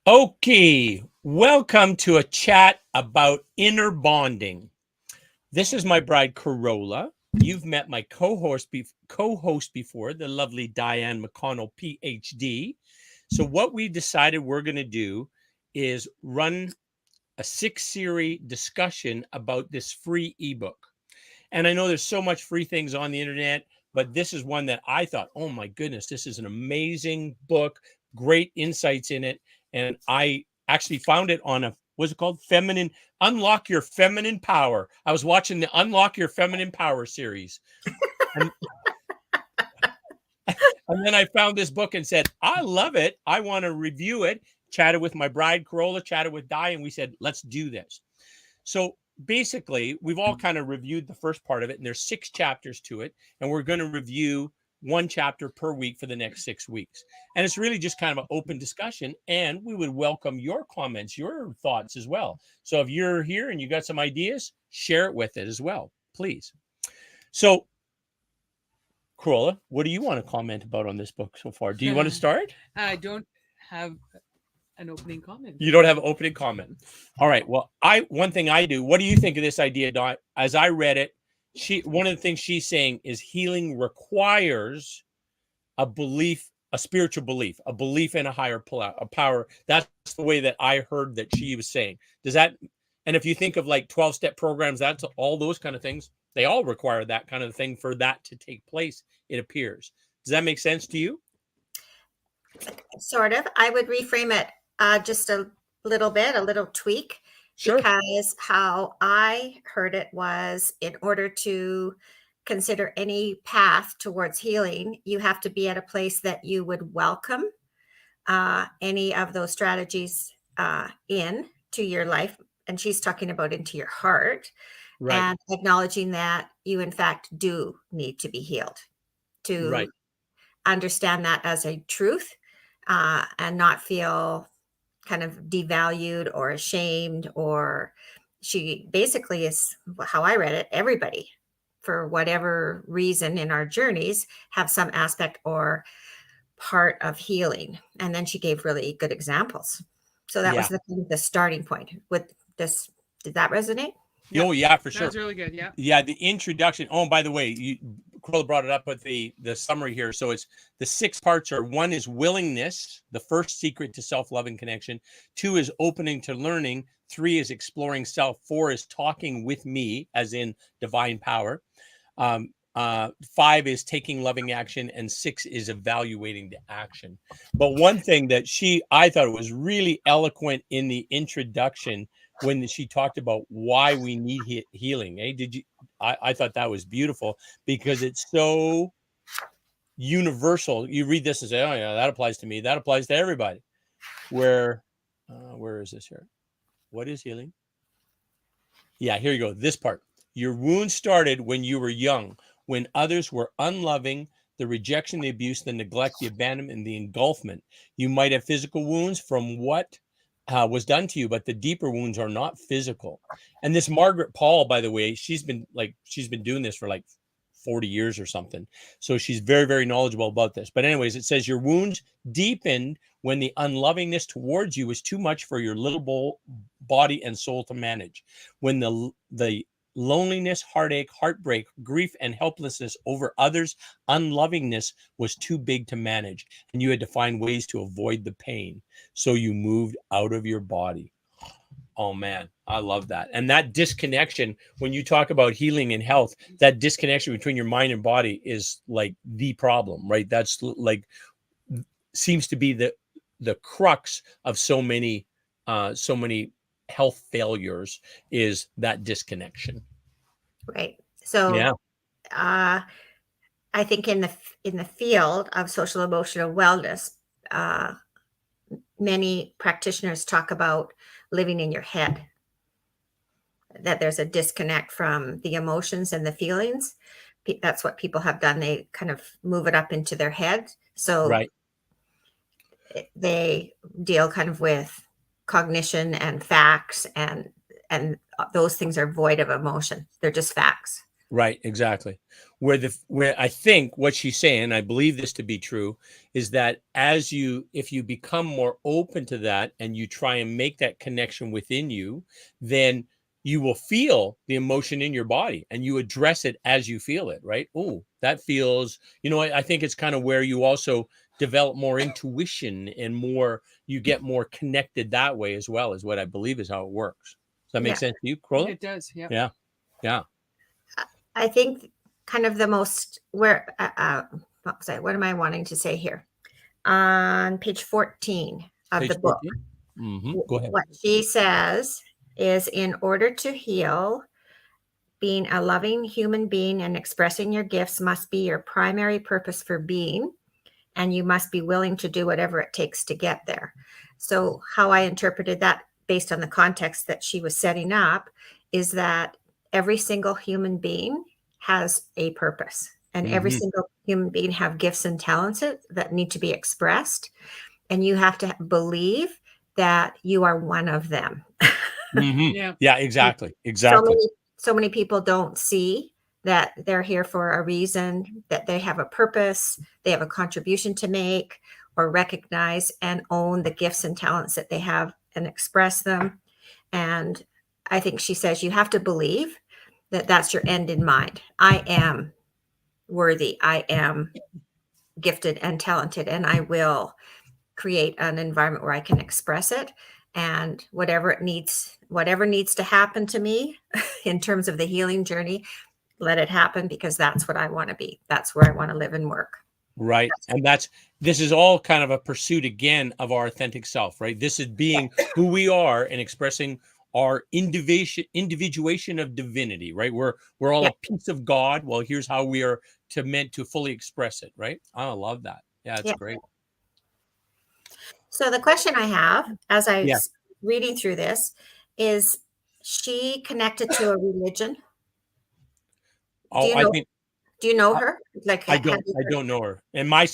Okay, welcome to a chat about inner bonding. This is my bride, Carola. You've met my co-host before, the lovely Diane McConnell, PhD. So what we decided we're going to do is run a 6-series discussion about this free ebook. And I know there's so much free things on the internet, but this is one that I thought, oh my goodness, this is an amazing book, great insights in it. And I actually found it on what's it called? Unlock Your Feminine Power. I was watching the Unlock Your Feminine Power series. And, and then I found this book and said, I love it. I want to review it. Chatted with my bride, Carola, chatted with Di, and we said, let's do this. So basically, we've all kind of reviewed the first part of it, and there's 6 chapters to it, and we're going to review 1 chapter per week for the next 6 weeks. And it's really just kind of an open discussion, and we would welcome your comments, your thoughts as well. So if you're here and you got some ideas, share it with it as well, please. So, Carola, what do you want to comment about on this book so far? Do you want to start? I don't have an opening comment. You don't have an opening comment. All right. Well, one thing I do. What do you think of this idea, Don? As I read it, one of the things she's saying is healing requires a belief, a spiritual belief, a belief in a higher power. That's the way that I heard that she was saying. Does that? And if you think of like 12-step programs, that's all those kind of things. They all require that kind of thing for that to take place. It appears. Does that make sense to you? Sort of. I would reframe it just a little bit, a little tweak. Sure. Because how I heard it was, in order to consider any path towards healing, you have to be at a place that you would welcome any of those strategies into your life. And she's talking about into your heart, right. And acknowledging that you, in fact, do need to be healed, to understand that as a truth and not feel kind of devalued or ashamed. Or she basically is, how I read it, everybody, for whatever reason in our journeys, have some aspect or part of healing. And then she gave really good examples. So that was the starting point with this. Did that resonate? Oh yeah, for sure. That's really good. Yeah. Yeah. The introduction. Oh, by the way, Carola brought it up with the summary here. So it's the 6 parts are: 1 is willingness, the first secret to self-love and connection. 2 is opening to learning. 3 is exploring self. 4 is talking with me, as in divine power. 5 is taking loving action, and 6 is evaluating the action. But one thing that I thought was really eloquent in the introduction when she talked about why we need healing. I thought that was beautiful because it's so universal. You read this and say, oh yeah, that applies to me. That applies to everybody. Where is this here? What is healing? Yeah, here you go. This part. Your wound started when you were young, when others were unloving, the rejection, the abuse, the neglect, the abandonment, and the engulfment. You might have physical wounds from what was done to you, but the deeper wounds are not physical. And this Margaret Paul, by the way, she's been doing this for like 40 years or something. So she's very, very knowledgeable about this. But anyways, it says your wounds deepened when the unlovingness towards you was too much for your little body and soul to manage. When the loneliness, heartache, heartbreak, grief, and helplessness over others' unlovingness was too big to manage, and you had to find ways to avoid the pain. So you moved out of your body. Oh man, I love that. And that disconnection, when you talk about healing and health, that disconnection between your mind and body is like the problem, right? That's like seems to be the crux of so many health failures, is that disconnection. Right. So yeah. I think in the field of social emotional wellness, many practitioners talk about living in your head, that there's a disconnect from the emotions and the feelings. That's what people have done. They kind of move it up into their head. So they deal kind of with cognition and facts, and those things are void of emotion. They're just facts. Right, exactly. Where I think what she's saying, I believe this to be true, is that if you become more open to that and you try and make that connection within you, then you will feel the emotion in your body and you address it as you feel it, right? Oh, that feels, I think it's kind of where you also develop more intuition and you get more connected that way as well, is what I believe is how it works. Does that make Yeah. sense to you, Carola? It does. Yeah. Yeah. Yeah. I think kind of the most what am I wanting to say here? On page 14 of Page the book, 14. Go ahead. what she says is, in order to heal, being a loving human being and expressing your gifts must be your primary purpose for being, and you must be willing to do whatever it takes to get there. So how I interpreted that based on the context that she was setting up is that every single human being has a purpose, and every single human being have gifts and talents that need to be expressed, and you have to believe that you are one of them. Yeah. Yeah, exactly. Exactly. So many people don't see that they're here for a reason, that they have a purpose, they have a contribution to make, or recognize and own the gifts and talents that they have and express them. And I think she says you have to believe that that's your end in mind. I am worthy. I am gifted and talented, and I will create an environment where I can express it. And whatever needs to happen to me in terms of the healing journey, let it happen, because that's what I want to be. That's where I want to live and work. Right. And this is all kind of a pursuit again of our authentic self, right? This is being who we are and expressing our individuation of divinity, right? We're all Yeah. a piece of God. Well, here's how we are meant to fully express it, right? I love that. Yeah, it's Yeah. great. So the question I have as I Yeah. was reading through this is, she connected to a religion? Oh, I think Do you know her? Like, I don't know her. And my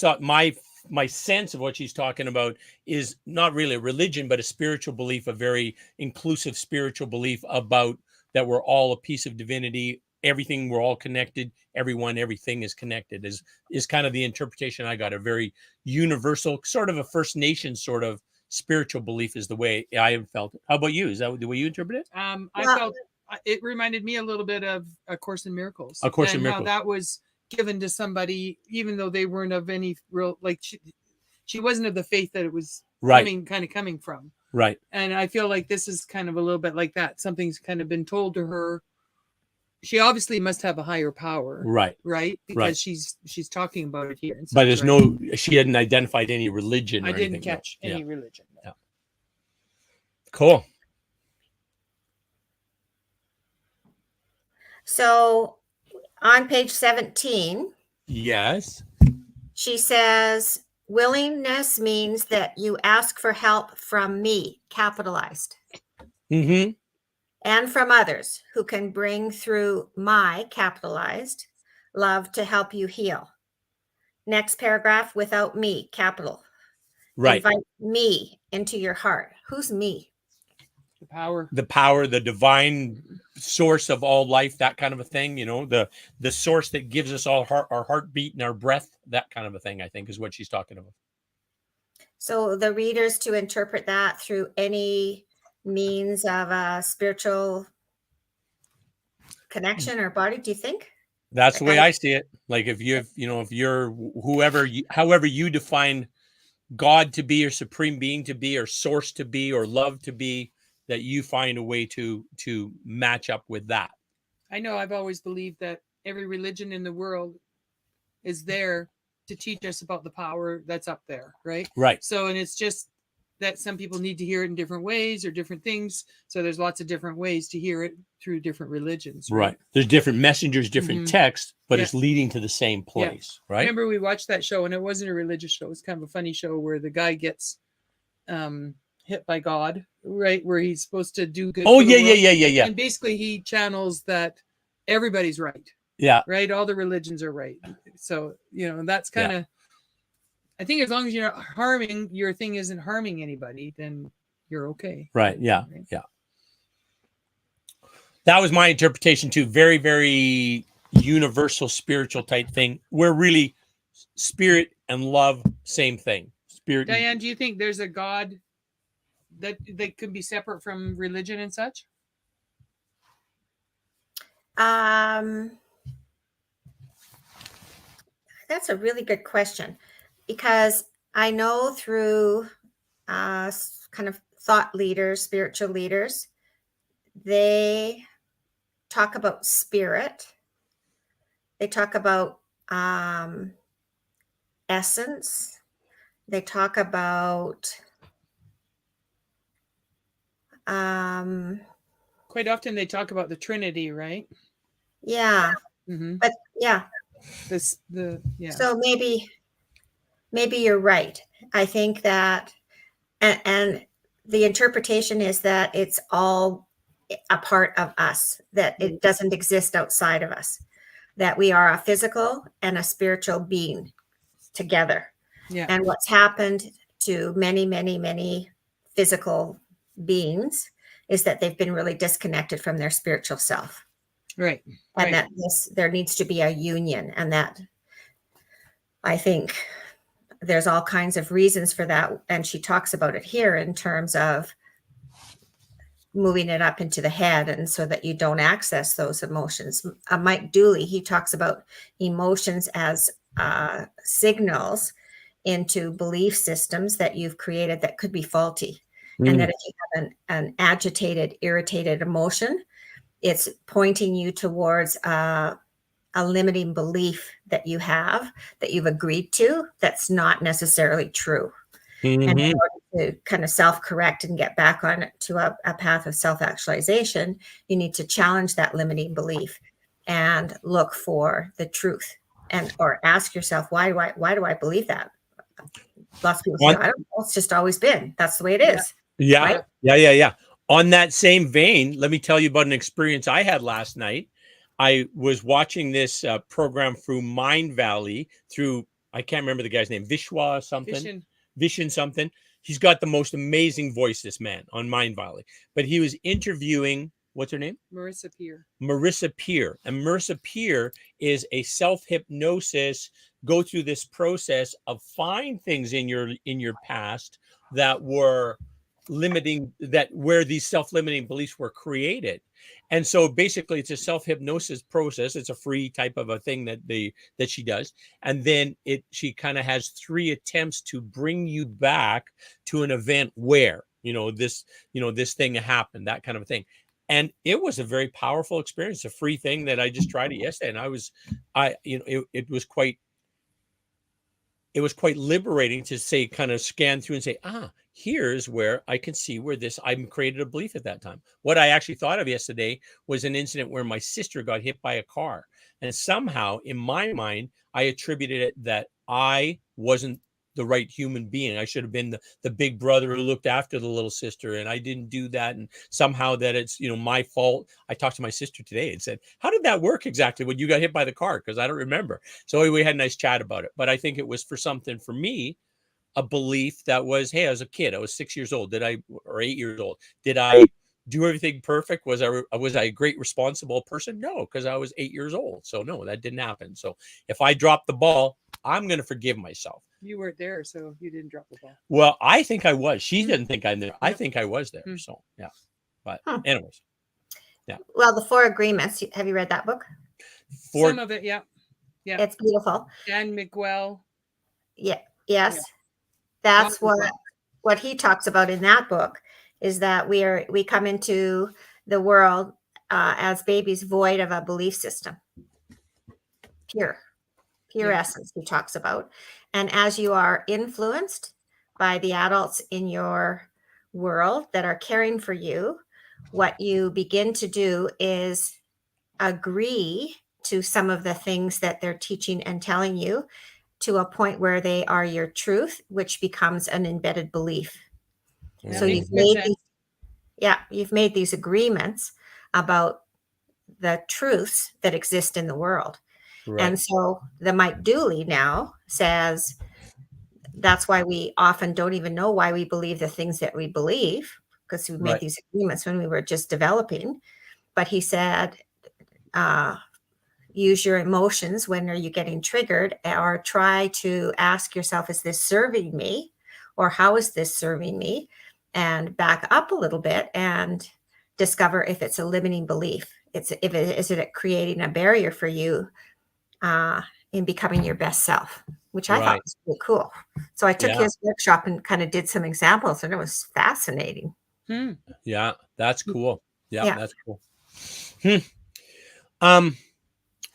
sense of what she's talking about is not really a religion, but a spiritual belief, a very inclusive spiritual belief about that we're all a piece of divinity. Everything, we're all connected. Everyone, everything is connected. Is kind of the interpretation I got. A very universal, sort of a First Nation sort of spiritual belief is the way I have felt it. How about you? Is that the way you interpret it? I felt it reminded me a little bit of A Course in Miracles. A Course in and Miracles. How that was given to somebody, even though they weren't of any real, like she wasn't of the faith that it was Right. coming from. Right. And I feel like this is kind of a little bit like that. Something's kind of been told to her. She obviously must have a higher power. Right. Because Right. she's talking about it here. But there's she hadn't identified any religion. Or I didn't anything, catch no. any religion. No. Yeah. Cool. So on page 17, Yes. she says, willingness means that you ask for help from me, capitalized, and from others who can bring through my, capitalized, love to help you heal. Next paragraph, without me, capital. Right. Invite me into your heart. Who's me? The power, the divine source of all life, that kind of a thing, the source that gives us all our heartbeat and our breath, that kind of a thing, I think is what she's talking about. So the readers to interpret that through any means of a spiritual connection or body, do you think? That's the way I see it. Like if you're however you define God to be, or supreme being to be, or source to be, or love to be, that you find a way to match up with that. I know I've always believed that every religion in the world is there to teach us about the power that's up there, right? Right. So, and it's just that some people need to hear it in different ways or different things. So there's lots of different ways to hear it through different religions. Right. There's different messengers, different texts, but it's leading to the same place, right? Remember we watched that show, and it wasn't a religious show. It was kind of a funny show where the guy gets hit by God, right? Where he's supposed to do good. Oh, yeah. And basically he channels that everybody's right. Yeah. Right. All the religions are right. So, that's kind of, I think as long as you're not harming, your thing isn't harming anybody, then you're okay. Right. Yeah. Right? Yeah. That was my interpretation too. Very, very universal spiritual type thing, where really spirit and love, same thing. Spirit. Diane, do you think there's a God that could be separate from religion and such? That's a really good question, because I know through kind of thought leaders, spiritual leaders, they talk about spirit. They talk about essence. They talk about quite often they talk about the Trinity, right? Yeah. Mm-hmm. But yeah. So maybe you're right. I think that, and the interpretation is that it's all a part of us, that it doesn't exist outside of us, that we are a physical and a spiritual being together. Yeah. And what's happened to many, many, many physical beings is that they've been really disconnected from their spiritual self. Right. And that there needs to be a union, and that I think there's all kinds of reasons for that. And she talks about it here in terms of moving it up into the head, and so that you don't access those emotions. Mike Dooley, he talks about emotions as signals into belief systems that you've created that could be faulty. And that if you have an agitated, irritated emotion, it's pointing you towards a limiting belief that you have, that you've agreed to, that's not necessarily true. And in order to kind of self-correct and get back on to a path of self-actualization, you need to challenge that limiting belief and look for the truth, or ask yourself, why do I believe that? Lots of people say, I don't know, it's just always been. That's the way it is. Yeah. Right? Yeah. On that same vein, let me tell you about an experience I had last night. I was watching this program through Mind Valley through, I can't remember the guy's name, Vishwa something. Vishen something. He's got the most amazing voice, this man, on Mind Valley. But he was interviewing, what's her name? Marissa Peer. And Marissa Peer is a self-hypnosis, go through this process of find things in your past that were limiting, that where these self-limiting beliefs were created. And so basically it's a self-hypnosis process. It's a free type of a thing that she does. And then she kind of has 3 attempts to bring you back to an event where, this thing happened, that kind of a thing. And it was a very powerful experience, a free thing that I just tried it yesterday. And it was quite liberating to say, kind of scan through and say, here's where I can see where I created a belief at that time. What I actually thought of yesterday was an incident where my sister got hit by a car. And somehow in my mind, I attributed it that I wasn't the right human being. I should have been the big brother who looked after the little sister, and I didn't do that. And somehow that it's, my fault. I talked to my sister today and said, how did that work exactly when you got hit by the car? Because I don't remember. So we had a nice chat about it. But I think it was for me, a belief that was, hey, I was a kid. I was 6 years old. Or 8 years old. Did I do everything perfect? Was I a great responsible person? No, because I was 8 years old. So no, that didn't happen. So if I dropped the ball, I'm going to forgive myself. You weren't there, so you didn't drop the ball. Well, I think I was. She didn't think I'm there. I think I was there. So yeah. But anyways. Yeah. Well, the 4 Agreements. Have you read that book? Some of it, yeah. Yeah. It's beautiful. Dan Miguel. Yeah. Yes. Yeah. That's what he talks about in that book, is that we come into the world as babies void of a belief system. Pure essence, he talks about. And as you are influenced by the adults in your world that are caring for you, what you begin to do is agree to some of the things that they're teaching and telling you, to a point where they are your truth, which becomes an embedded belief. Yeah, so you've made these agreements about the truths that exist in the world. Right. And so the Mike Dooley now says that's why we often don't even know why we believe the things that we believe, because we made these agreements when we were just developing. But he said, use your emotions when are you getting triggered, or try to ask yourself, is this serving me? Or how is this serving me? And back up a little bit and discover if it's a limiting belief. Is it creating a barrier for you in becoming your best self, which I thought was really cool. So I took his workshop and kind of did some examples, and it was fascinating. Yeah, that's cool. Yeah, that's cool.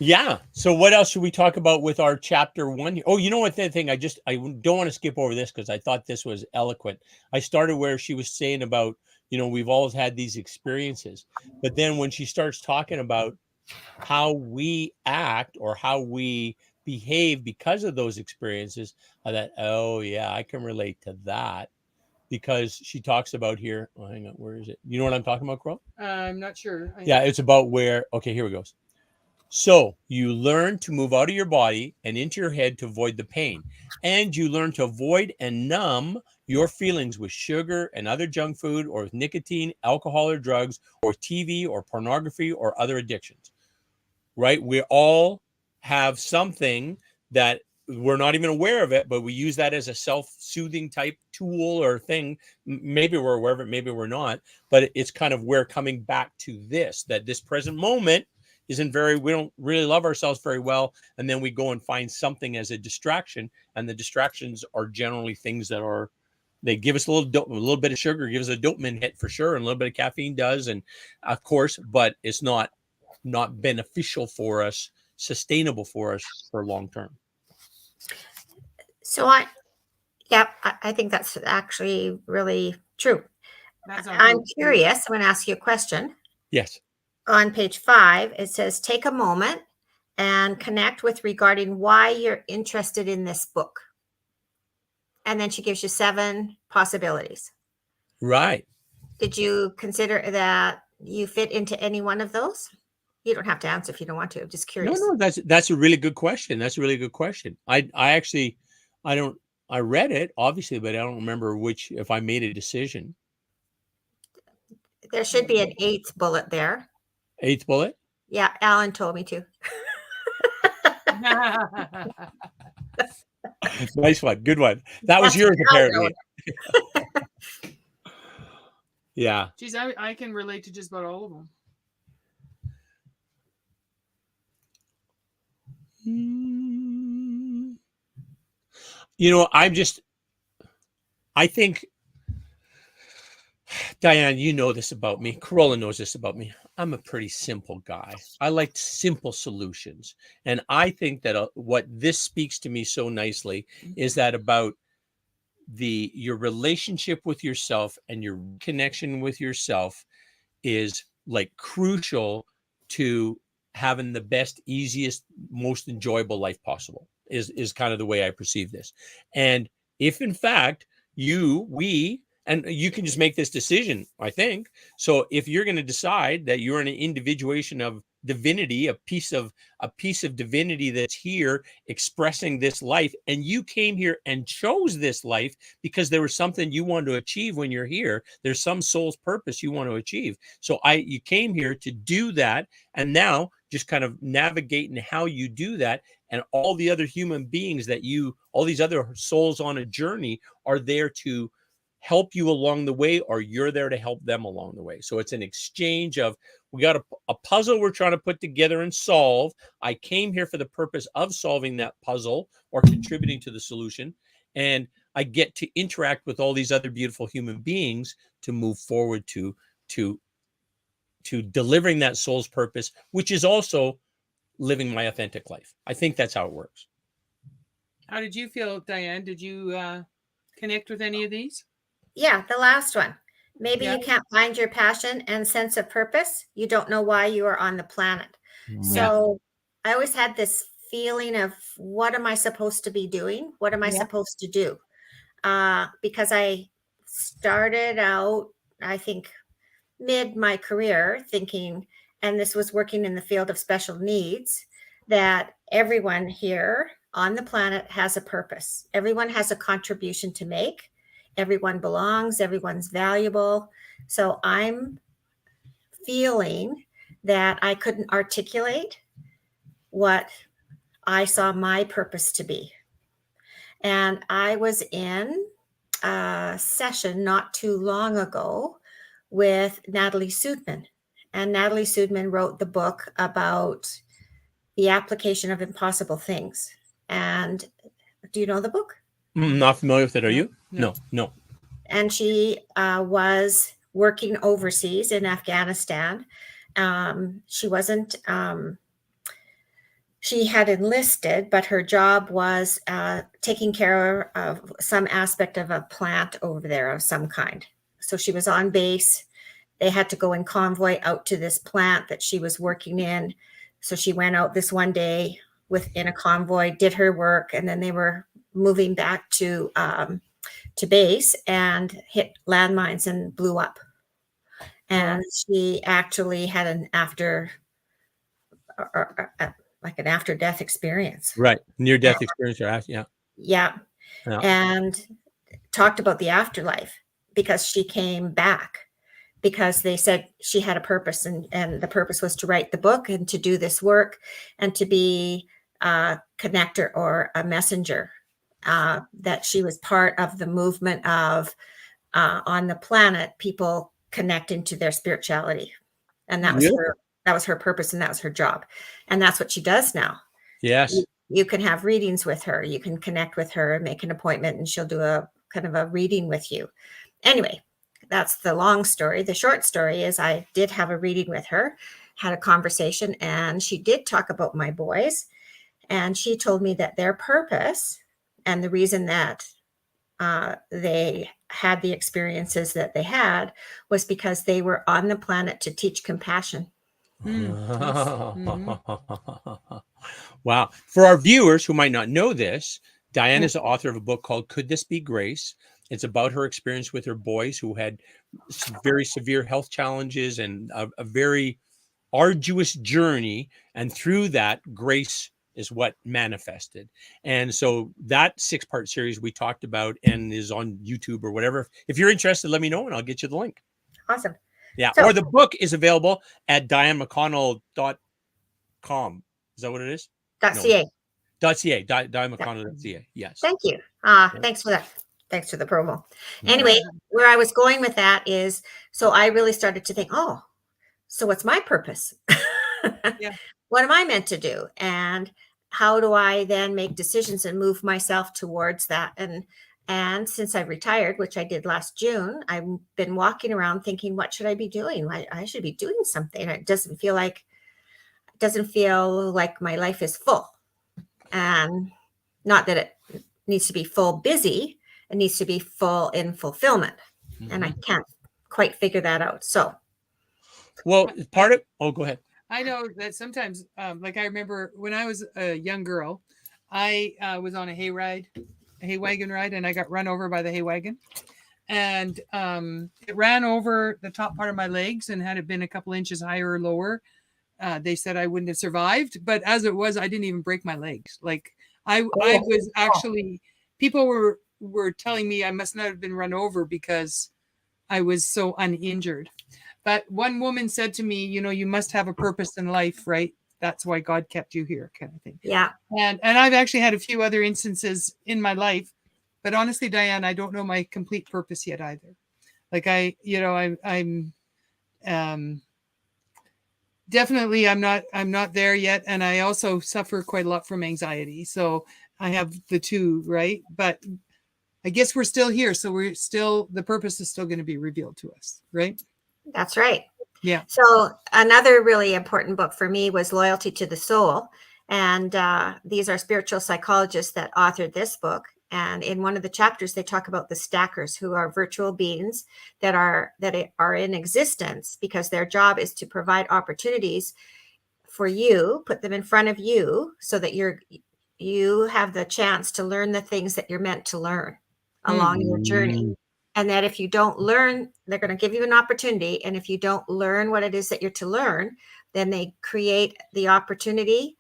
Yeah. So what else should we talk about with our chapter 1? Oh, you know what, the thing, I don't want to skip over this because I thought this was eloquent. I started where she was saying about, we've always had these experiences, but then when she starts talking about how we act or how we behave because of those experiences, I thought, oh yeah, I can relate to that, because she talks about here. Oh, hang on, where is it? You know what I'm talking about, Crow? I'm not sure. Yeah, it's about where. Okay, here we go. So you learn to move out of your body and into your head to avoid the pain, and you learn to avoid and numb your feelings with sugar and other junk food, or with nicotine, alcohol, or drugs, or TV, or pornography, or other addictions. Right? We all have something that we're not even aware of it, but we use that as a self-soothing type tool or thing. Maybe we're aware of it, maybe we're not, but it's kind of we're coming back to this, that this present moment we don't really love ourselves very well. And then we go and find something as a distraction. And the distractions are generally things that they give us a little bit of sugar, gives us a dopamine hit for sure. And a little bit of caffeine does. And of course, but it's not beneficial for us, sustainable for us for long term. So I think that's actually really true. I'm curious. I'm going to ask you a question. Yes. On page 5, it says, take a moment and connect with regarding why you're interested in this book. And then she gives you 7 possibilities. Right. Did you consider that you fit into any one of those? You don't have to answer if you don't want to. I'm just curious. No, that's a really good question. That's a really good question. I read it obviously, but I don't remember if I made a decision. There should be an 8th bullet there. 8th bullet? Yeah, Alan told me to. Nice one. Good one. That was yours, apparently. Yeah. Geez, I can relate to just about all of them. I think, Diane, you know this about me. Carola knows this about me. I'm a pretty simple guy. I like simple solutions. And I think that what this speaks to me so nicely is that about your relationship with yourself and your connection with yourself is like crucial to having the best, easiest, most enjoyable life possible, is kind of the way I perceive this. And if in fact and you can just make this decision, I think. So if you're going to decide that you're an individuation of divinity, a piece of divinity that's here expressing this life, and you came here and chose this life because there was something you wanted to achieve when you're here. There's some soul's purpose you want to achieve. So you came here to do that, and now just kind of navigating how you do that. And all the other human beings all these other souls on a journey are there to help you along the way, or you're there to help them along the way. So it's an exchange of, we got a puzzle we're trying to put together and solve. I came here for the purpose of solving that puzzle or contributing to the solution. And I get to interact with all these other beautiful human beings to move forward to delivering that soul's purpose, which is also living my authentic life. I think that's how it works. How did you feel, Diane? Did you connect with any of these? Yeah, the last one. Maybe you can't find your passion and sense of purpose. You don't know why you are on the planet. Yeah. So I always had this feeling of, what am I supposed to be doing? What am I supposed to do? Because I started out, I think, mid my career thinking, and this was working in the field of special needs, that everyone here on the planet has a purpose. Everyone has a contribution to make. Everyone belongs, everyone's valuable. So I'm feeling that I couldn't articulate what I saw my purpose to be. And I was in a session not too long ago with Natalie Sudman. And Natalie Sudman wrote the book about the application of impossible things. And do you know the book? I'm not familiar with it. Are you? No. No. And she was working overseas in Afghanistan. She wasn't, she had enlisted, but her job was taking care of some aspect of a plant over there of some kind. So she was on base. They had to go in convoy out to this plant that she was working in. So she went out this one day within a convoy, did her work, and then they were moving back to base and hit landmines and blew up. And she actually had an after death experience. Right. Near death experience. Yeah. And talked about the afterlife, because she came back because they said she had a purpose, and the purpose was to write the book and to do this work and to be a connector or a messenger, that she was part of the movement of on the planet, people connecting to their spirituality. And that was her purpose, and that was her job. And that's what she does now. Yes. You can have readings with her. You can connect with her and make an appointment, and she'll do a kind of a reading with you. Anyway, that's the long story. The short story is I did have a reading with her, had a conversation, and she did talk about my boys. And she told me that their purpose and the reason that they had the experiences that they had was because they were on the planet to teach compassion. Wow. For our viewers who might not know this, Diane is the author of a book called Could This Be Grace? It's about her experience with her boys who had very severe health challenges and a very arduous journey. And through that, grace is what manifested. And so that 6-part series we talked about and is on YouTube or whatever. If you're interested, let me know and I'll get you the link. Awesome. Yeah. So, or the book is available at dianemcconnell.com. Is that what it is? .ca. .ca. dianemcconnell.ca. Yes. Thank you. Thanks for that. Thanks for the promo. Anyway, where I was going with that is, so I really started to think, so what's my purpose? What am I meant to do? And how do I then make decisions and move myself towards that? And since I retired, which I did last June, I've been walking around thinking, what should I be doing? I should be doing something. It doesn't feel like my life is full. And not that it needs to be full busy. It needs to be full in fulfillment. Mm-hmm. And I can't quite figure that out. So. Well, part of, go ahead. I know that sometimes, like I remember when I was a young girl, I was on a hay wagon ride, and I got run over by the hay wagon. And it ran over the top part of my legs, and had it been a couple inches higher or lower, they said I wouldn't have survived. But as it was, I didn't even break my legs. Like I was actually, people were telling me I must not have been run over because I was so uninjured. But one woman said to me, you must have a purpose in life, right? That's why God kept you here, kind of thing. Yeah. And I've actually had a few other instances in my life, but honestly, Diane, I don't know my complete purpose yet either. Like I'm definitely, I'm not there yet. And I also suffer quite a lot from anxiety. So I have the two, right? But I guess we're still here. So the purpose is still going to be revealed to us, right? That's right. Yeah. So another really important book for me was Loyalty to the Soul. And these are spiritual psychologists that authored this book. And in one of the chapters, they talk about the stackers, who are virtual beings that are in existence because their job is to provide opportunities for you, put them in front of you so that you have the chance to learn the things that you're meant to learn along your journey. And that if you don't learn, they're going to give you an opportunity. And if you don't learn what it is that you're to learn, then they create the opportunity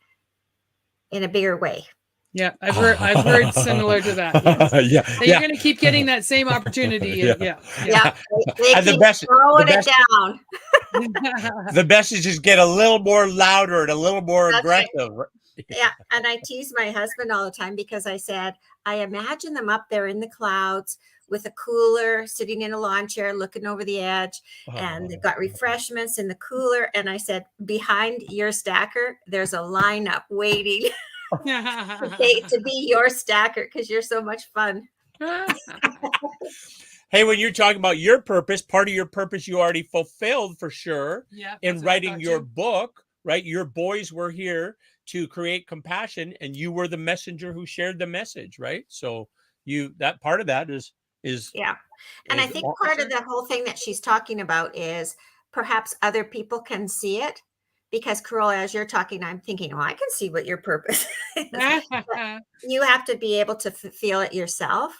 in a bigger way. Yeah, I've heard similar to that. Yes. So you're going to keep getting that same opportunity. Yeah. They keep throwing it down. The best is just get a little more louder and a little more aggressive. Yeah. And I tease my husband all the time because I said, I imagine them up there in the clouds with a cooler, sitting in a lawn chair, looking over the edge, and they've got refreshments in the cooler. And I said, behind your stacker, there's a lineup waiting to be your stacker because you're so much fun. Hey, when you're talking about your purpose, part of your purpose you already fulfilled for sure Yeah, in that's what I writing thought your too. book, right? Your boys were here to create compassion, and you were the messenger who shared the message, right? So that part of that is Yeah. And I think part of the whole thing that she's talking about is perhaps other people can see it. Because Carola, as you're talking, I'm thinking, oh, I can see what your purpose is. But you have to be able to feel it yourself.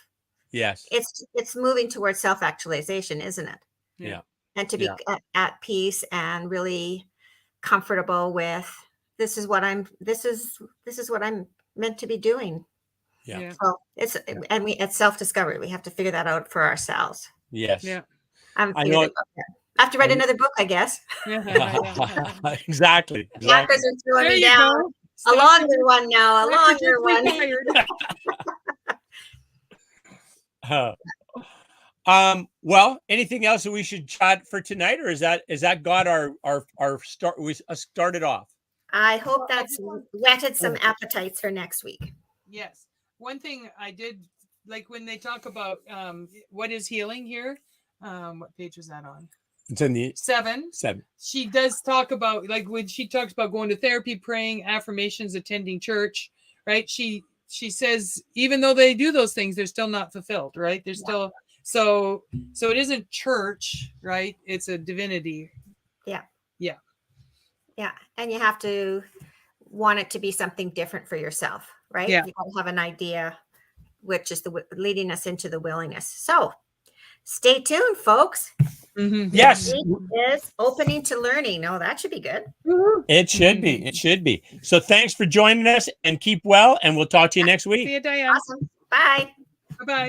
yes. It's moving towards self-actualization, isn't it? Yeah. And to be at peace and really comfortable with this is what I'm meant to be doing. Yeah. So it's self-discovery. We have to figure that out for ourselves. Yes. Yeah. I know. I have to write another book, I guess. Exactly. Chapters are throwing There me you down. go. A longer one now. A longer one. Well, anything else that we should chat for tonight, or is that got our start? We started off. I hope that's whetted some appetites for next week. Yes. One thing I did like when they talk about what is healing here. What page was that on? It's in the 7. She does talk about, like, when she talks about going to therapy, praying, affirmations, attending church, right? She says even though they do those things, they're still not fulfilled, right? They're still so it isn't church, right? It's a divinity. Yeah. And you have to want it to be something different for yourself, right? Yeah. You got to have an idea, which is leading us into the willingness. So stay tuned, folks. Mm-hmm. Yes. It is opening to learning. Oh, that should be good. It should be. It should be. So thanks for joining us, and keep well, and we'll talk to you next week. See you, Diane. Awesome. Bye. Bye-bye.